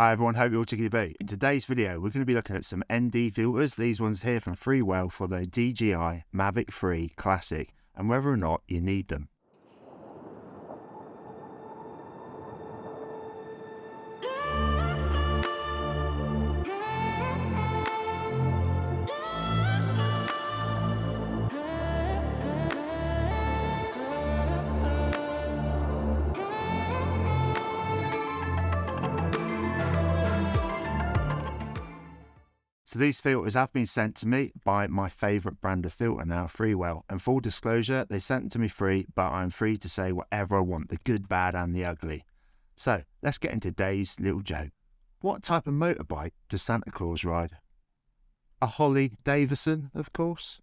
Hi everyone, hope you're all tickety-boo. In today's video, we're going to be looking at some ND filters. These ones here from Freewell for the DJI Mavic 3 Classic, and whether or not you need them. So these filters have been sent to me by my favourite brand of filter now, Freewell. And full disclosure, they sent them to me free, but I'm free to say whatever I want, the good, bad and the ugly. So let's get into today's little joke. What type of motorbike does Santa Claus ride? A Holly Davidson, of course.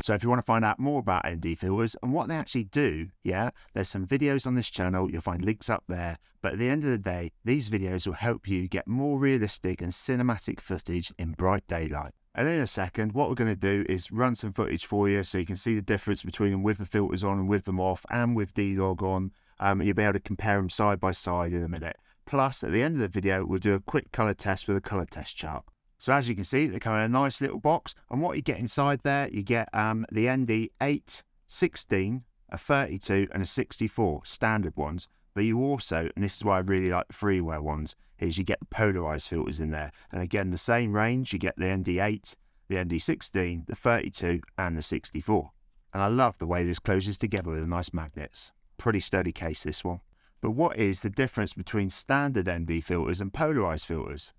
So if you want to find out more about ND filters and what they actually do, there's some videos on this channel, you'll find links up there. But at the end of the day, these videos will help you get more realistic and cinematic footage in bright daylight. And in a second, what we're going to do is run some footage for you so you can see the difference between them with the filters on and with them off and with D-Log on. You'll be able to compare them side by side in a minute. Plus, at the end of the video, we'll do a quick colour test with a colour test chart. So as you can see, they come in a nice little box, and what you get inside there, you get the ND 8, 16, a 32 and a 64, standard ones. But you also, and this is why I really like the Freewell ones, is you get the polarised filters in there. And again, the same range, you get the ND 8, the ND 16, the 32 and the 64. And I love the way this closes together with nice magnets. Pretty sturdy case, this one. But what is the difference between standard ND filters and polarised filters?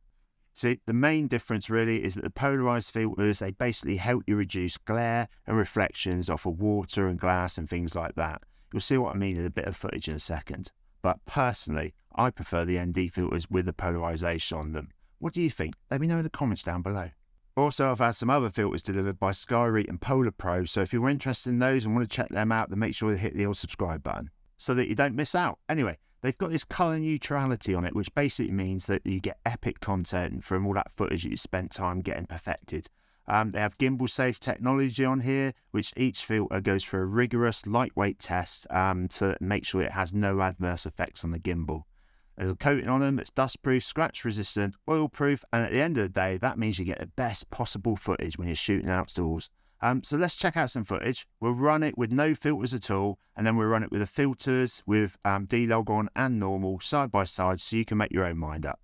See, the main difference really is that the polarised filters, they basically help you reduce glare and reflections off of water and glass and things like that. You'll see what I mean in a bit of footage in a second. But personally, I prefer the ND filters with the polarisation on them. What do you think? Let me know in the comments down below. Also, I've had some other filters delivered by Skyreet and Polar Pro, so if you're interested in those and want to check them out, then make sure you hit the old subscribe button so that you don't miss out. Anyway, they've got this colour neutrality on it, which basically means that you get epic content from all that footage that you spent time getting perfected. They have gimbal safe technology on here, which each filter goes through a rigorous lightweight test to make sure it has no adverse effects on the gimbal. There's a coating on them that's dust proof, scratch resistant, oil proof, and at the end of the day, that means you get the best possible footage when you're shooting outdoors. So let's check out some footage. We'll run it with no filters at all, and then we'll run it with the filters with D-Log on and normal side by side so you can make your own mind up.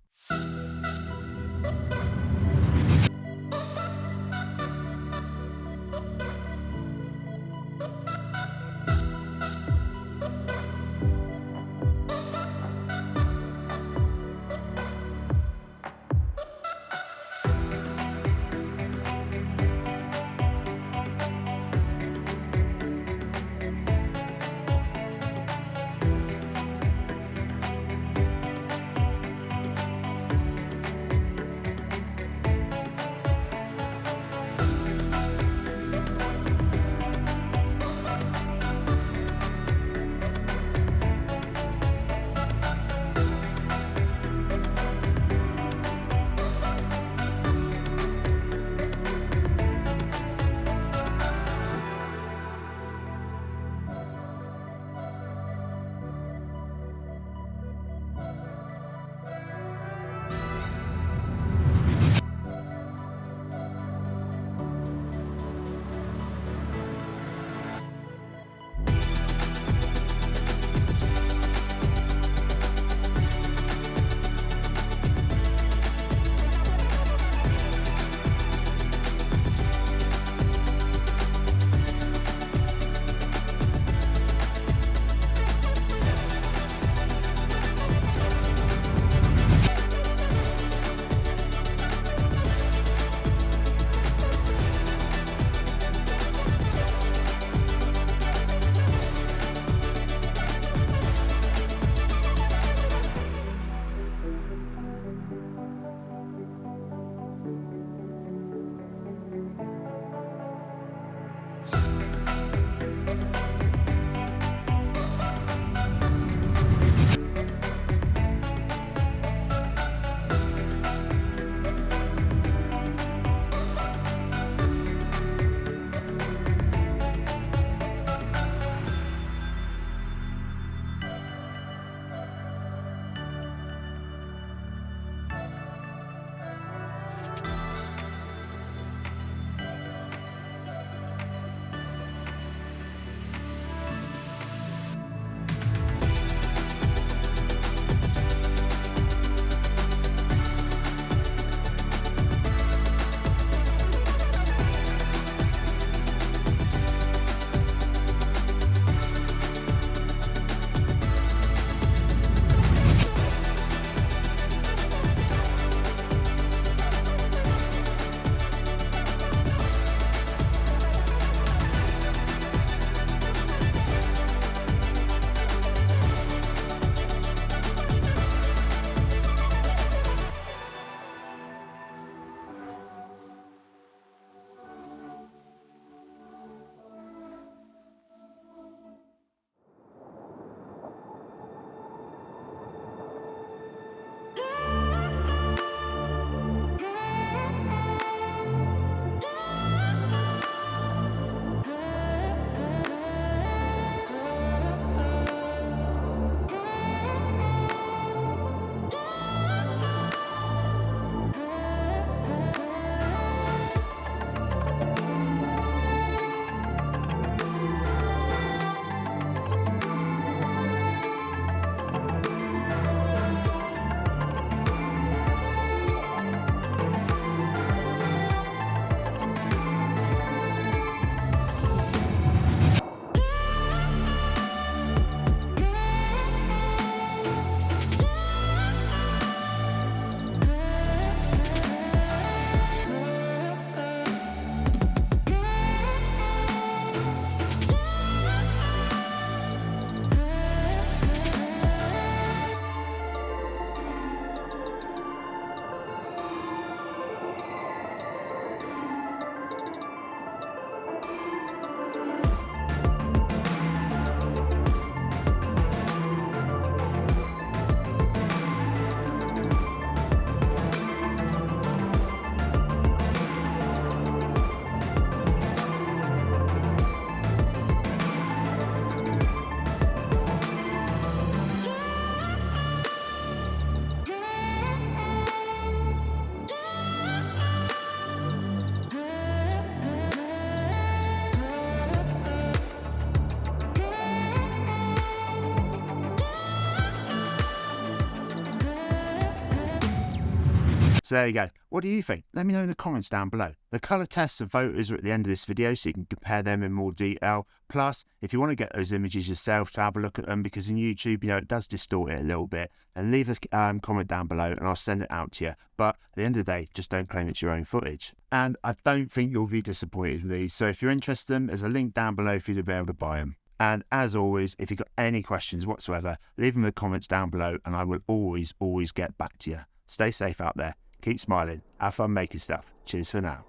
So there you go. What do you think? Let me know in the comments down below. The colour tests and photos are at the end of this video, so you can compare them in more detail. Plus, if you want to get those images yourself to have a look at them, because in YouTube, you know, it does distort it a little bit, and leave a comment down below and I'll send it out to you. But at the end of the day, just don't claim it's your own footage. And I don't think you'll be disappointed with these. So if you're interested, there's a link down below for you to be able to buy them. And as always, if you've got any questions whatsoever, leave them in the comments down below and I will always get back to you. Stay safe out there. Keep smiling. Have fun making stuff. Cheers for now.